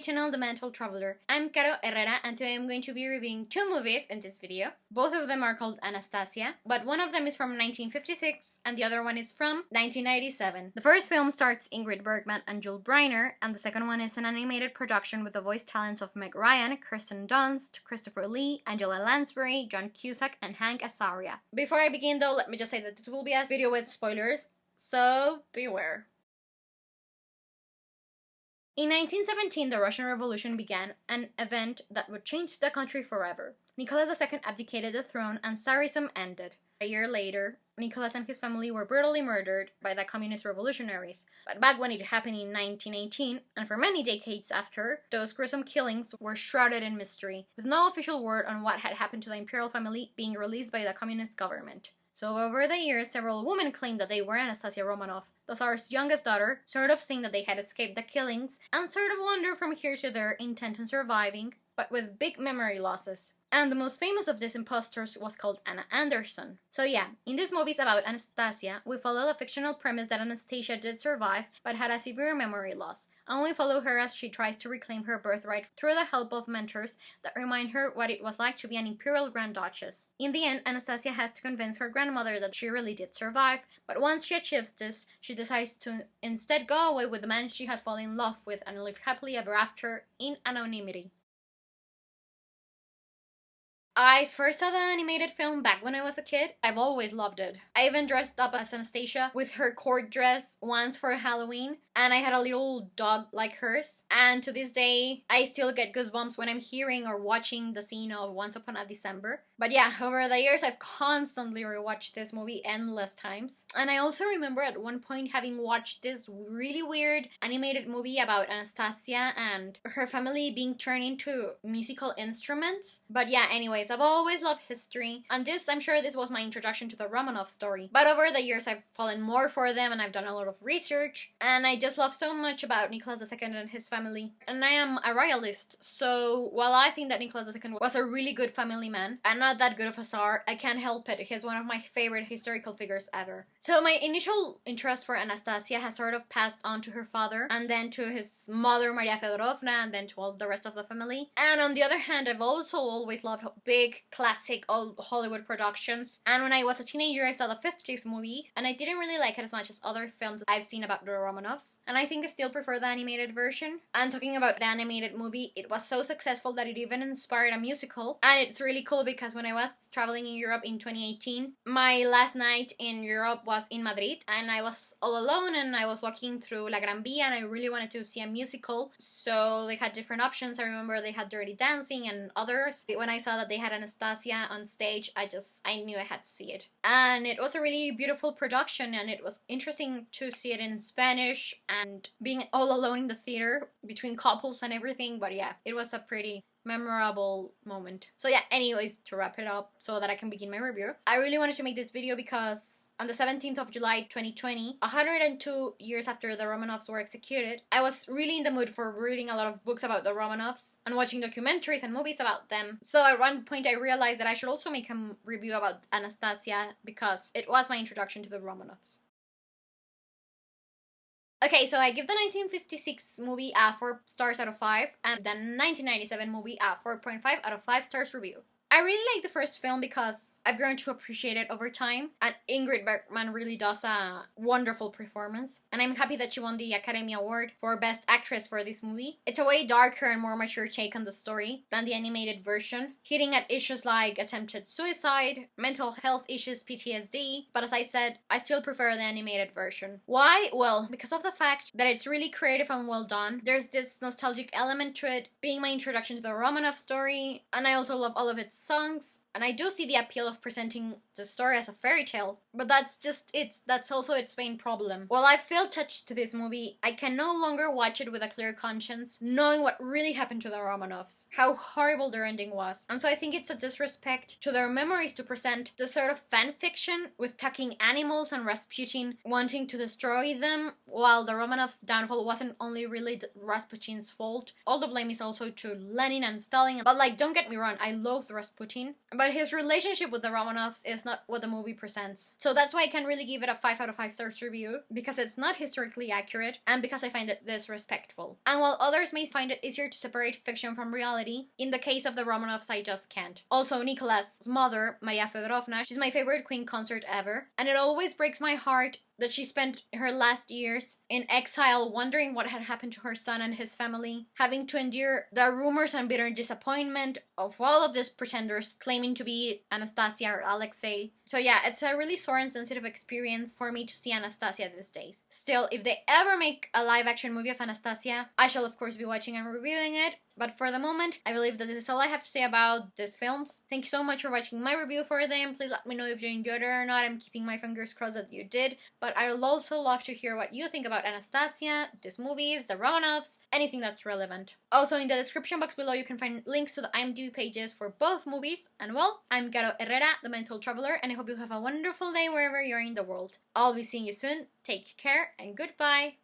channel, The Mental Traveler. I'm Caro Herrera, and today I'm going to be reviewing two movies in this video. Both of them are called Anastasia, but one of them is from 1956 and the other one is from 1997. The first film stars Ingrid Bergman and Yul Brynner, and the second one is an animated production with the voice talents of Meg Ryan, Kirsten Dunst, Christopher Lee, Angela Lansbury, John Cusack, and Hank Azaria. Before I begin though, let me just say that this will be a video with spoilers, so beware. In 1917, the Russian Revolution began, an event that would change the country forever. Nicholas II abdicated the throne and Tsarism ended. A year later, Nicholas and his family were brutally murdered by the communist revolutionaries. But back when it happened in 1918, and for many decades after, those gruesome killings were shrouded in mystery, with no official word on what had happened to the imperial family being released by the communist government. So over the years, several women claimed that they were Anastasia Romanov, the Tsar's youngest daughter, sort of saying that they had escaped the killings, and sort of wander from here to there intent on surviving, but with big memory losses. And the most famous of these imposters was called Anna Anderson. So yeah, in this movie about Anastasia, we follow the fictional premise that Anastasia did survive, but had a severe memory loss. And we follow her as she tries to reclaim her birthright through the help of mentors that remind her what it was like to be an imperial Grand Duchess. In the end, Anastasia has to convince her grandmother that she really did survive, but once she achieves this, she decides to instead go away with the man she had fallen in love with and live happily ever after in anonymity. I first saw the animated film back when I was a kid. I've always loved it. I even dressed up as Anastasia with her court dress once for Halloween, and I had a little dog like hers. And to this day, I still get goosebumps when I'm hearing or watching the scene of Once Upon a December. But yeah, over the years, I've constantly rewatched this movie endless times. And I also remember at one point having watched this really weird animated movie about Anastasia and her family being turned into musical instruments. But yeah, anyways, I've always loved history, and I'm sure this was my introduction to the Romanov story. But over the years, I've fallen more for them, and I've done a lot of research, and I just love so much about Nicholas II and his family. And I am a royalist, so while I think that Nicholas II was a really good family man, and not that good of a Tsar, I can't help it. He's one of my favorite historical figures ever. So my initial interest for Anastasia has sort of passed on to her father, and then to his mother, Maria Fedorovna, and then to all the rest of the family. And on the other hand, I've also always loved big, classic, old Hollywood productions. And when I was a teenager, I saw the 50s movies, and I didn't really like it as much as other films I've seen about the Romanovs. And I think I still prefer the animated version. And talking about the animated movie, it was so successful that it even inspired a musical. And it's really cool because when I was traveling in Europe in 2018, my last night in Europe was in Madrid, and I was all alone, and I was walking through La Gran Via, and I really wanted to see a musical. So they had different options. I remember they had Dirty Dancing and others. When I saw that they had Anastasia on stage, I knew I had to see it. And it was a really beautiful production, and it was interesting to see it in Spanish and being all alone in the theater between couples and everything. But yeah, it was a pretty memorable moment. So yeah, anyways, to wrap it up so that I can begin my review, I really wanted to make this video because on the 17th of July 2020, 102 years after the Romanovs were executed, I was really in the mood for reading a lot of books about the Romanovs and watching documentaries and movies about them. So at one point I realized that I should also make a review about Anastasia because it was my introduction to the Romanovs. Okay, so I give the 1956 movie a 4 stars out of 5 and the 1997 movie a 4.5 out of 5 stars review. I really like the first film because I've grown to appreciate it over time, and Ingrid Bergman really does a wonderful performance, and I'm happy that she won the Academy Award for Best Actress for this movie. It's a way darker and more mature take on the story than the animated version, hitting at issues like attempted suicide, mental health issues, PTSD, but as I said, I still prefer the animated version. Why? Well, because of the fact that it's really creative and well done. There's this nostalgic element to it, being my introduction to the Romanov story, and I also love all of its songs. And I do see the appeal of presenting the story as a fairy tale, but that's also its main problem. While I feel touched to this movie, I can no longer watch it with a clear conscience, knowing what really happened to the Romanovs, how horrible their ending was. And so I think it's a disrespect to their memories to present this sort of fan fiction with tucking animals and Rasputin wanting to destroy them, while the Romanovs' downfall wasn't only really Rasputin's fault. All the blame is also to Lenin and Stalin. But like, don't get me wrong, I love Rasputin, but but his relationship with the Romanovs is not what the movie presents. So that's why I can really give it a 5 out of 5 stars review, because it's not historically accurate and because I find it disrespectful. And while others may find it easier to separate fiction from reality, in the case of the Romanovs I just can't. Also, Nicholas's mother, Maria Fedorovna, she's my favorite Queen consort ever, and it always breaks my heart that she spent her last years in exile wondering what had happened to her son and his family, having to endure the rumors and bitter disappointment of all of these pretenders claiming to be Anastasia or Alexei. So yeah, it's a really sore and sensitive experience for me to see Anastasia these days. Still, if they ever make a live action movie of Anastasia, I shall of course be watching and reviewing it. But for the moment, I believe that this is all I have to say about these films. Thank you so much for watching my review for them. Please let me know if you enjoyed it or not. I'm keeping my fingers crossed that you did. But I would also love to hear what you think about Anastasia, these movies, the Romanovs, anything that's relevant. Also, in the description box below, you can find links to the IMDb pages for both movies. And well, I'm Caro Herrera, the Mental Traveler, and I hope you have a wonderful day wherever you're in the world. I'll be seeing you soon. Take care and goodbye.